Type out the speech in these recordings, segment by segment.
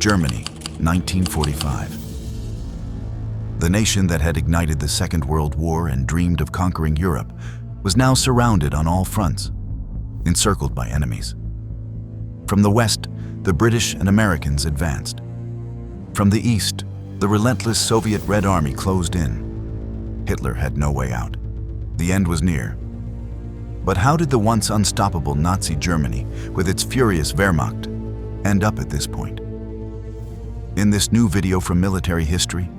Germany, 1945. The nation that had ignited the Second World War and dreamed of conquering Europe was now surrounded on all fronts, encircled by enemies. From the west, the British and Americans advanced. From the east, the relentless Soviet Red Army closed in. Hitler had no way out. The end was near. But how did the once unstoppable Nazi Germany, with its furious Wehrmacht, end up at this point? In this new video from military history,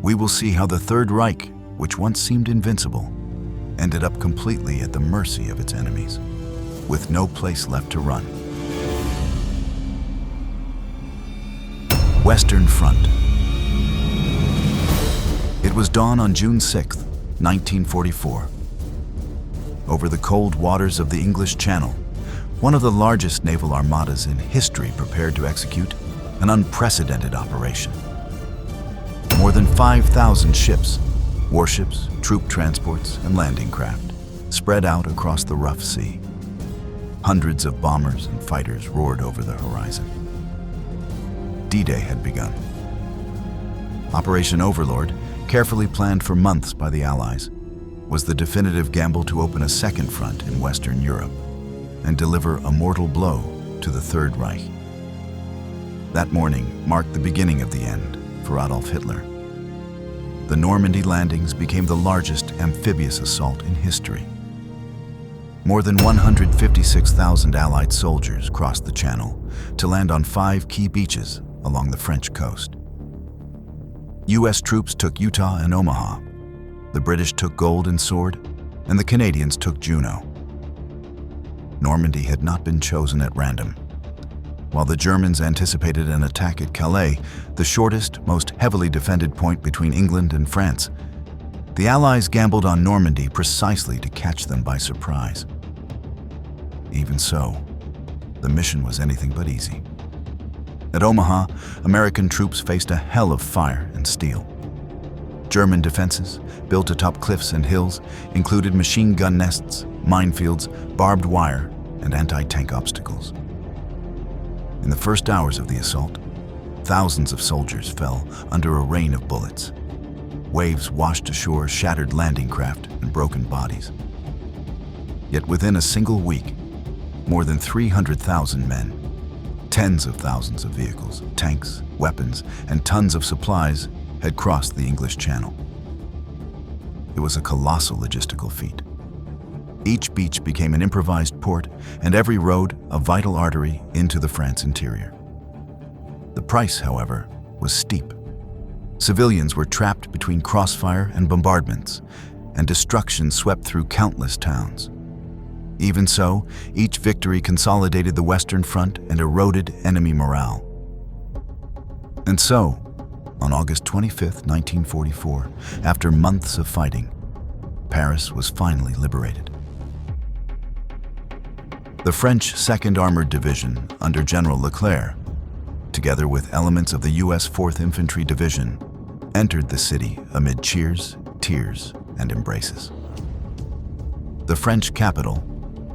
we will see how the Third Reich, which once seemed invincible, ended up completely at the mercy of its enemies, with no place left to run. Western Front. It was dawn on June 6, 1944. Over the cold waters of the English Channel, one of the largest naval armadas in history prepared to execute an unprecedented operation. More than 5,000 ships, warships, troop transports, and landing craft spread out across the rough sea. Hundreds of bombers and fighters roared over the horizon. D-Day had begun. Operation Overlord, carefully planned for months by the Allies, was the definitive gamble to open a second front in Western Europe and deliver a mortal blow to the Third Reich. That morning marked the beginning of the end for Adolf Hitler. The Normandy landings became the largest amphibious assault in history. More than 156,000 Allied soldiers crossed the Channel to land on 5 key beaches along the French coast. U.S. troops took Utah and Omaha. The British took Gold and Sword, and the Canadians took Juno. Normandy had not been chosen at random. While the Germans anticipated an attack at Calais, the shortest, most heavily defended point between England and France, the Allies gambled on Normandy precisely to catch them by surprise. Even so, the mission was anything but easy. At Omaha, American troops faced a hell of fire and steel. German defenses, built atop cliffs and hills, included machine gun nests, minefields, barbed wire, and anti-tank obstacles. In the first hours of the assault, thousands of soldiers fell under a rain of bullets. Waves washed ashore shattered landing craft and broken bodies. Yet within a single week, more than 300,000 men, tens of thousands of vehicles, tanks, weapons, and tons of supplies had crossed the English Channel. It was a colossal logistical feat. Each beach became an improvised port, and every road a vital artery into the France interior. The price, however, was steep. Civilians were trapped between crossfire and bombardments, and destruction swept through countless towns. Even so, each victory consolidated the Western Front and eroded enemy morale. And so, on August 25, 1944, after months of fighting, Paris was finally liberated. The French 2nd Armored Division under General Leclerc, together with elements of the U.S. 4th Infantry Division, entered the city amid cheers, tears, and embraces. The French capital,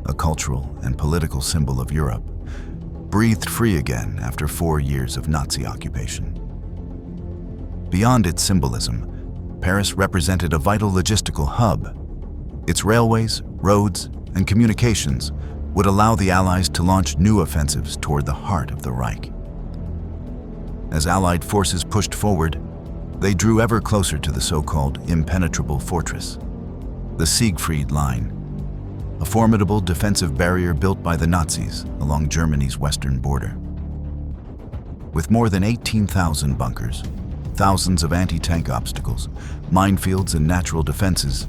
a cultural and political symbol of Europe, breathed free again after 4 years of Nazi occupation. Beyond its symbolism, Paris represented a vital logistical hub. Its railways, roads, and communications would allow the Allies to launch new offensives toward the heart of the Reich. As Allied forces pushed forward, they drew ever closer to the so-called impenetrable fortress, the Siegfried Line, a formidable defensive barrier built by the Nazis along Germany's western border. With more than 18,000 bunkers, thousands of anti-tank obstacles, minefields, and natural defenses,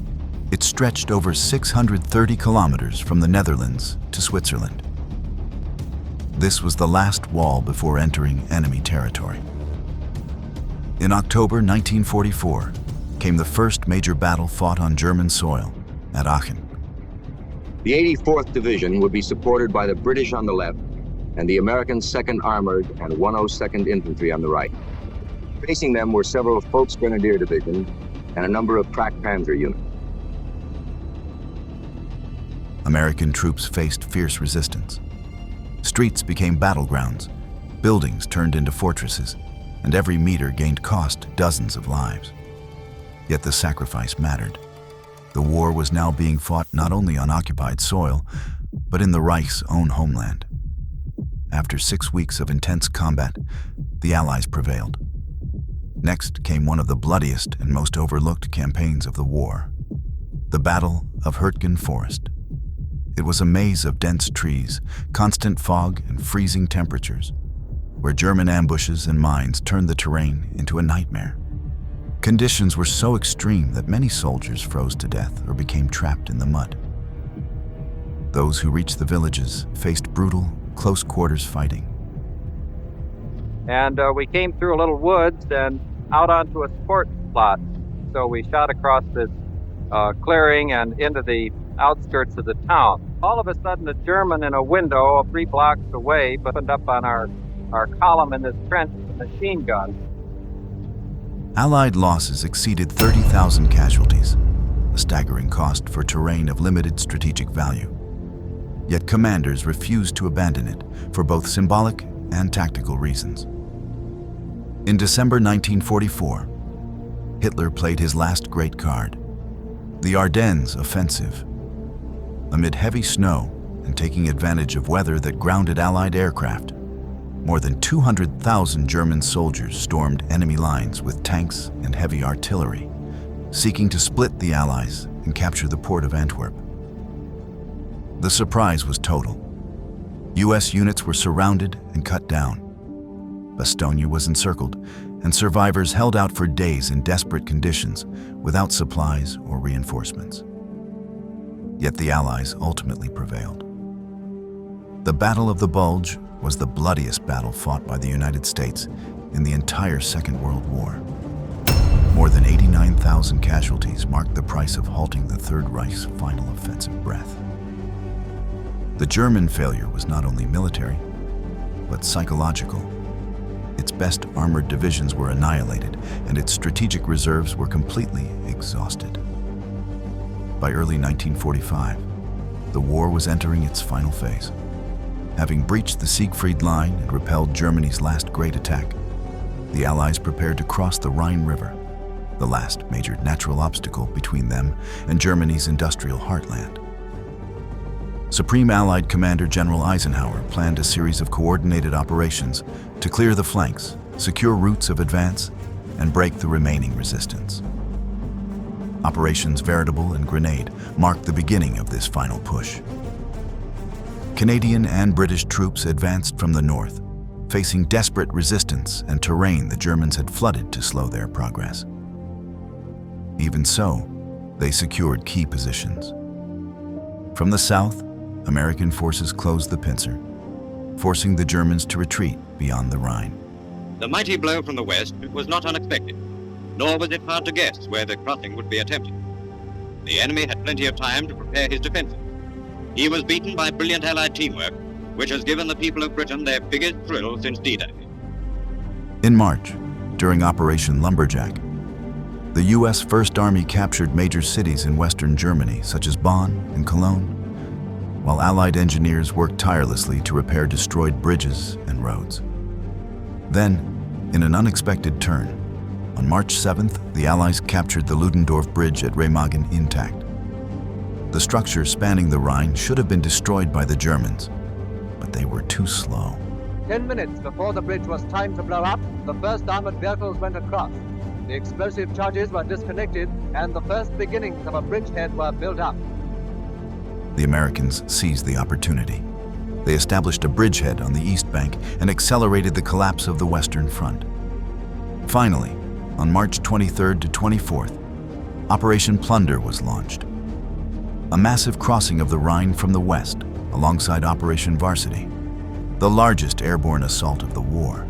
it stretched over 630 kilometers from the Netherlands to Switzerland. This was the last wall before entering enemy territory. In October 1944 came the first major battle fought on German soil at Aachen. The 84th Division would be supported by the British on the left and the American 2nd Armored and 102nd Infantry on the right. Facing them were several Volksgrenadier divisions and a number of crack Panzer units. American troops faced fierce resistance. Streets became battlegrounds, Buildings turned into fortresses, and every meter gained cost dozens of lives. Yet the sacrifice mattered. The war was now being fought not only on occupied soil, but in the Reich's own homeland. After 6 weeks of intense combat, the Allies prevailed. Next came one of the bloodiest and most overlooked campaigns of the war, the Battle of Hürtgen Forest. It was a maze of dense trees, constant fog, and freezing temperatures, where German ambushes and mines turned the terrain into a nightmare. Conditions were so extreme that many soldiers froze to death or became trapped in the mud. Those who reached the villages faced brutal, close-quarters fighting. And we came through a little woods and out onto a sport plot. So we shot across this clearing and into the outskirts of the town. All of a sudden, a German in a window 3 blocks away opened up on our column in this trench with a machine gun. Allied losses exceeded 30,000 casualties, a staggering cost for terrain of limited strategic value. Yet commanders refused to abandon it for both symbolic and tactical reasons. In December 1944, Hitler played his last great card, the Ardennes offensive. Amid heavy snow and taking advantage of weather that grounded Allied aircraft, more than 200,000 German soldiers stormed enemy lines with tanks and heavy artillery, seeking to split the Allies and capture the port of Antwerp. The surprise was total. U.S. units were surrounded and cut down. Bastogne was encircled, and survivors held out for days in desperate conditions without supplies or reinforcements. Yet the Allies ultimately prevailed. The Battle of the Bulge was the bloodiest battle fought by the United States in the entire Second World War. More than 89,000 casualties marked the price of halting the Third Reich's final offensive breath. The German failure was not only military, but psychological. Its best armored divisions were annihilated, and its strategic reserves were completely exhausted. By early 1945, the war was entering its final phase. Having breached the Siegfried Line and repelled Germany's last great attack, the Allies prepared to cross the Rhine River, the last major natural obstacle between them and Germany's industrial heartland. Supreme Allied Commander General Eisenhower planned a series of coordinated operations to clear the flanks, secure routes of advance, and break the remaining resistance. Operations Veritable and Grenade marked the beginning of this final push. Canadian and British troops advanced from the north, facing desperate resistance and terrain the Germans had flooded to slow their progress. Even so, they secured key positions. From the south, American forces closed the pincer, forcing the Germans to retreat beyond the Rhine. The mighty blow from the west was not unexpected, nor was it hard to guess where the crossing would be attempted. The enemy had plenty of time to prepare his defenses. He was beaten by brilliant Allied teamwork, which has given the people of Britain their biggest thrill since D-Day. In March, during Operation Lumberjack, the U.S. First Army captured major cities in western Germany, such as Bonn and Cologne, while Allied engineers worked tirelessly to repair destroyed bridges and roads. Then, in an unexpected turn, on March 7th, the Allies captured the Ludendorff Bridge at Remagen intact. The structure spanning the Rhine should have been destroyed by the Germans, but they were too slow. 10 minutes before the bridge was timed to blow up, the first armored vehicles went across. The explosive charges were disconnected, and the first beginnings of a bridgehead were built up. The Americans seized the opportunity. They established a bridgehead on the east bank and accelerated the collapse of the Western Front. Finally, on March 23rd to 24th, Operation Plunder was launched. A massive crossing of the Rhine from the west, alongside Operation Varsity, the largest airborne assault of the war.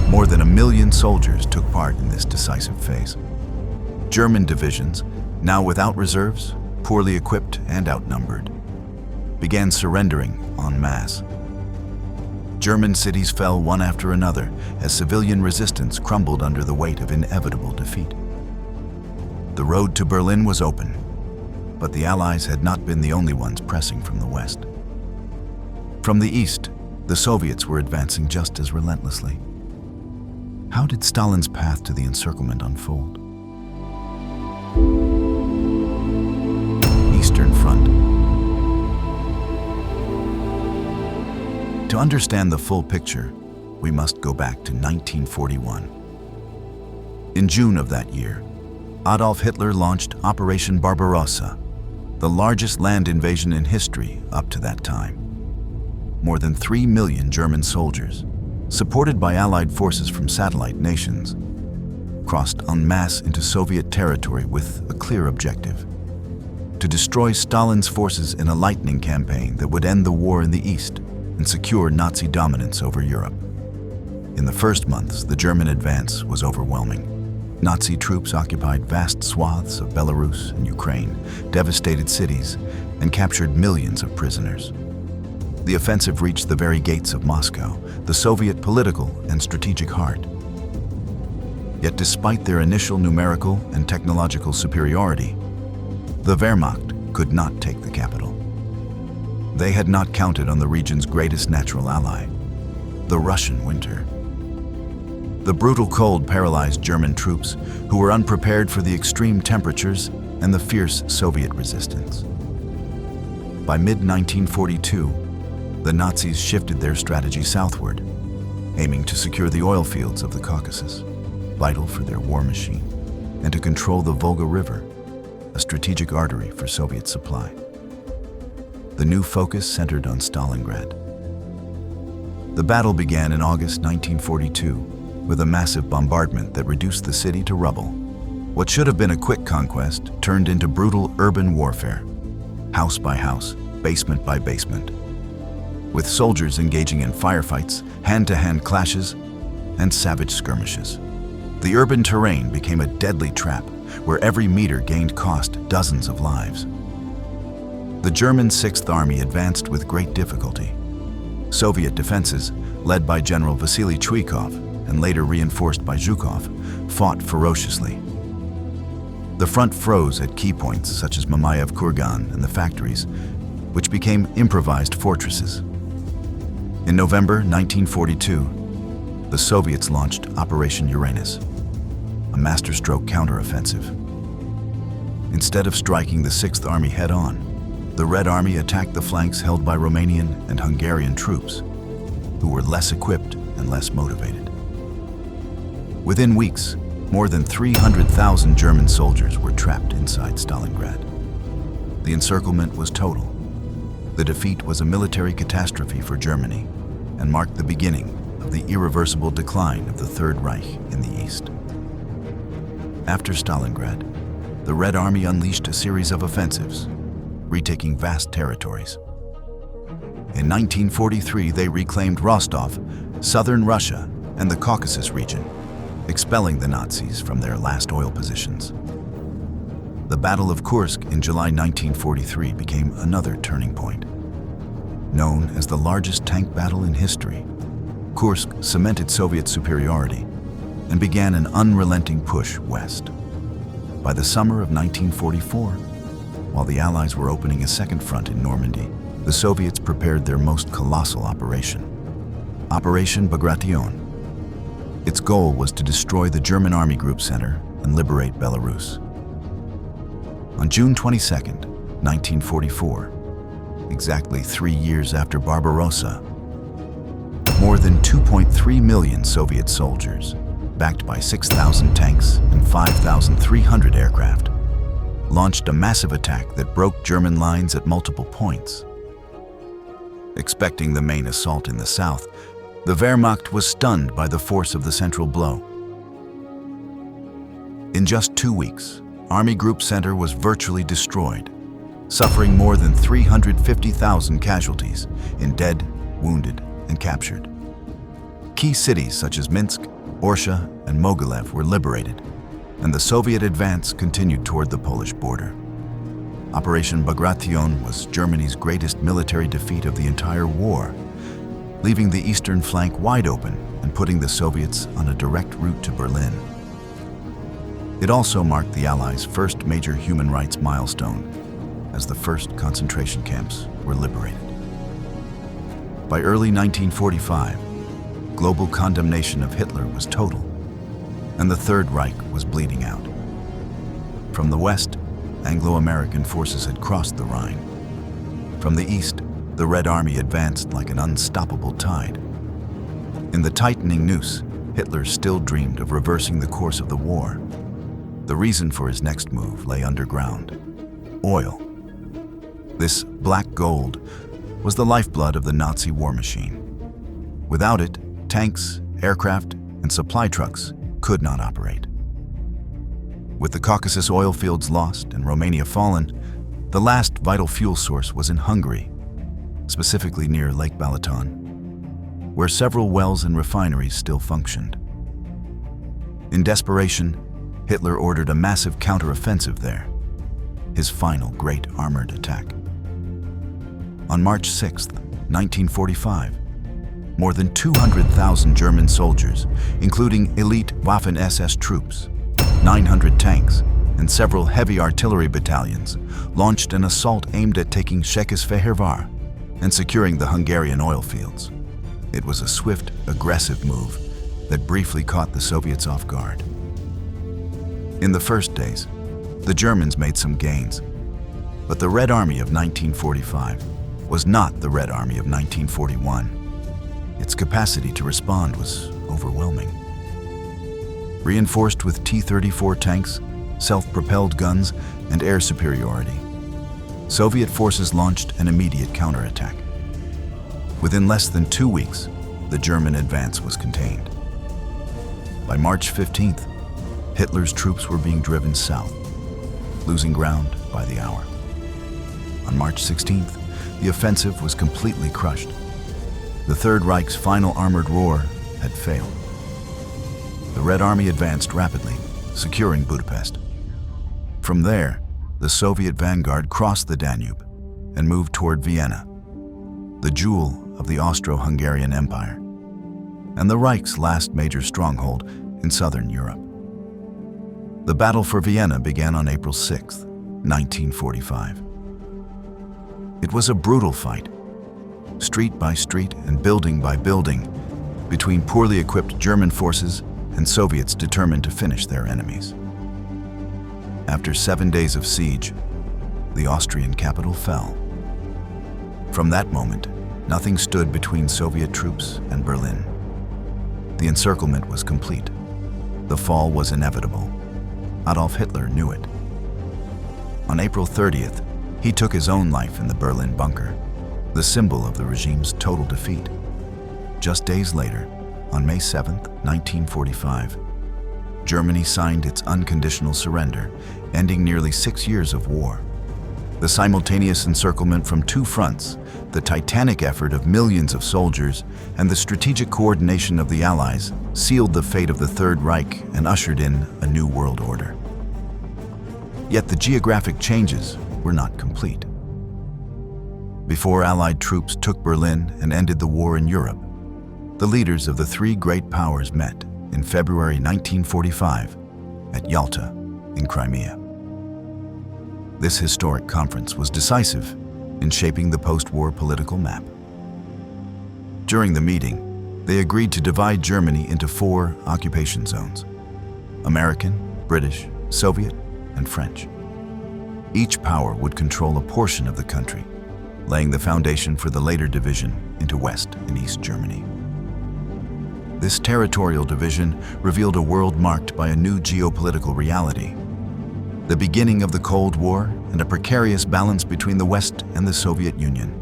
More than 1 million soldiers took part in this decisive phase. German divisions, now without reserves, poorly equipped and outnumbered, began surrendering en masse. German cities fell one after another as civilian resistance crumbled under the weight of inevitable defeat. The road to Berlin was open, but the Allies had not been the only ones pressing from the west. From the east, the Soviets were advancing just as relentlessly. How did Stalin's path to the encirclement unfold? Eastern Front. To understand the full picture, we must go back to 1941. In June of that year, Adolf Hitler launched Operation Barbarossa, the largest land invasion in history up to that time. More than 3 million German soldiers, supported by Allied forces from satellite nations, crossed en masse into Soviet territory with a clear objective: to destroy Stalin's forces in a lightning campaign that would end the war in the East and secure Nazi dominance over Europe. In the first months, the German advance was overwhelming. Nazi troops occupied vast swaths of Belarus and Ukraine, devastated cities, and captured millions of prisoners. The offensive reached the very gates of Moscow, the Soviet political and strategic heart. Yet despite their initial numerical and technological superiority, the Wehrmacht could not take the capital. They had not counted on the region's greatest natural ally, the Russian winter. The brutal cold paralyzed German troops, who were unprepared for the extreme temperatures and the fierce Soviet resistance. By mid-1942, the Nazis shifted their strategy southward, aiming to secure the oil fields of the Caucasus, vital for their war machine, and to control the Volga River, a strategic artery for Soviet supply. The new focus centered on Stalingrad. The battle began in August 1942 with a massive bombardment that reduced the city to rubble. What should have been a quick conquest turned into brutal urban warfare, house by house, basement by basement, with soldiers engaging in firefights, hand-to-hand clashes, and savage skirmishes. The urban terrain became a deadly trap where every meter gained cost dozens of lives. The German Sixth Army advanced with great difficulty. Soviet defenses, led by General Vasily Chuikov and later reinforced by Zhukov, fought ferociously. The front froze at key points such as Mamayev Kurgan and the factories, which became improvised fortresses. In November 1942, the Soviets launched Operation Uranus, a masterstroke counteroffensive. Instead of striking the Sixth Army head-on, the Red Army attacked the flanks held by Romanian and Hungarian troops, who were less equipped and less motivated. Within weeks, more than 300,000 German soldiers were trapped inside Stalingrad. The encirclement was total. The defeat was a military catastrophe for Germany and marked the beginning of the irreversible decline of the Third Reich in the East. After Stalingrad, the Red Army unleashed a series of offensives, retaking vast territories. In 1943, they reclaimed Rostov, southern Russia, and the Caucasus region, expelling the Nazis from their last oil positions. The Battle of Kursk in July 1943 became another turning point. Known as the largest tank battle in history, Kursk cemented Soviet superiority and began an unrelenting push west. By the summer of 1944, while the Allies were opening a second front in Normandy, the Soviets prepared their most colossal operation, Operation Bagration. Its goal was to destroy the German Army Group Center and liberate Belarus. On June 22, 1944, exactly 3 years after Barbarossa, more than 2.3 million Soviet soldiers, backed by 6,000 tanks and 5,300 aircraft, launched a massive attack that broke German lines at multiple points. Expecting the main assault in the south, the Wehrmacht was stunned by the force of the central blow. In just 2 weeks, Army Group Center was virtually destroyed, suffering more than 350,000 casualties in dead, wounded, and captured. Key cities such as Minsk, Orsha, and Mogilev were liberated, and the Soviet advance continued toward the Polish border. Operation Bagration was Germany's greatest military defeat of the entire war, leaving the eastern flank wide open and putting the Soviets on a direct route to Berlin. It also marked the Allies' first major human rights milestone, as the first concentration camps were liberated. By early 1945, global condemnation of Hitler was total, and the Third Reich was bleeding out. From the west, Anglo-American forces had crossed the Rhine. From the east, the Red Army advanced like an unstoppable tide. In the tightening noose, Hitler still dreamed of reversing the course of the war. The reason for his next move lay underground: oil. This black gold was the lifeblood of the Nazi war machine. Without it, tanks, aircraft, and supply trucks could not operate. With the Caucasus oil fields lost and Romania fallen, the last vital fuel source was in Hungary, specifically near Lake Balaton, where several wells and refineries still functioned. In desperation, Hitler ordered a massive counteroffensive there, his final great armored attack. On March 6, 1945, more than 200,000 German soldiers, including elite Waffen-SS troops, 900 tanks, and several heavy artillery battalions, launched an assault aimed at taking Székesfehérvár and securing the Hungarian oil fields. It was a swift, aggressive move that briefly caught the Soviets off guard. In the first days, the Germans made some gains, but the Red Army of 1945 was not the Red Army of 1941. Its capacity to respond was overwhelming. Reinforced with T-34 tanks, self-propelled guns, and air superiority, Soviet forces launched an immediate counterattack. Within less than 2 weeks, the German advance was contained. By March 15th, Hitler's troops were being driven south, losing ground by the hour. On March 16th, the offensive was completely crushed. The Third Reich's final armored roar had failed. The Red Army advanced rapidly, securing Budapest. From there, the Soviet vanguard crossed the Danube and moved toward Vienna, the jewel of the Austro-Hungarian Empire, and the Reich's last major stronghold in southern Europe. The battle for Vienna began on April 6, 1945. It was a brutal fight, street by street and building by building, between poorly equipped German forces and Soviets determined to finish their enemies. After 7 days of siege, the Austrian capital fell. From that moment, nothing stood between Soviet troops and Berlin. The encirclement was complete. The fall was inevitable. Adolf Hitler knew it. On April 30th, he took his own life in the Berlin bunker, the symbol of the regime's total defeat. Just days later, on May 7, 1945, Germany signed its unconditional surrender, ending nearly 6 years of war. The simultaneous encirclement from two fronts, the titanic effort of millions of soldiers, and the strategic coordination of the Allies sealed the fate of the Third Reich and ushered in a new world order. Yet the geographic changes were not complete. Before Allied troops took Berlin and ended the war in Europe, the leaders of the three great powers met in February 1945 at Yalta in Crimea. This historic conference was decisive in shaping the post-war political map. During the meeting, they agreed to divide Germany into 4 occupation zones: American, British, Soviet, and French. Each power would control a portion of the country, laying the foundation for the later division into West and East Germany. This territorial division revealed a world marked by a new geopolitical reality: the beginning of the Cold War and a precarious balance between the West and the Soviet Union,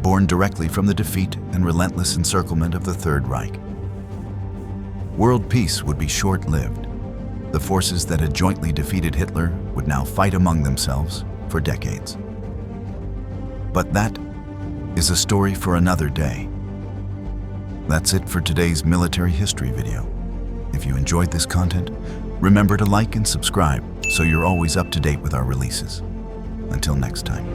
born directly from the defeat and relentless encirclement of the Third Reich. World peace would be short-lived. The forces that had jointly defeated Hitler would now fight among themselves for decades. But that is a story for another day. That's it for today's military history video. If you enjoyed this content, remember to like and subscribe so you're always up to date with our releases. Until next time.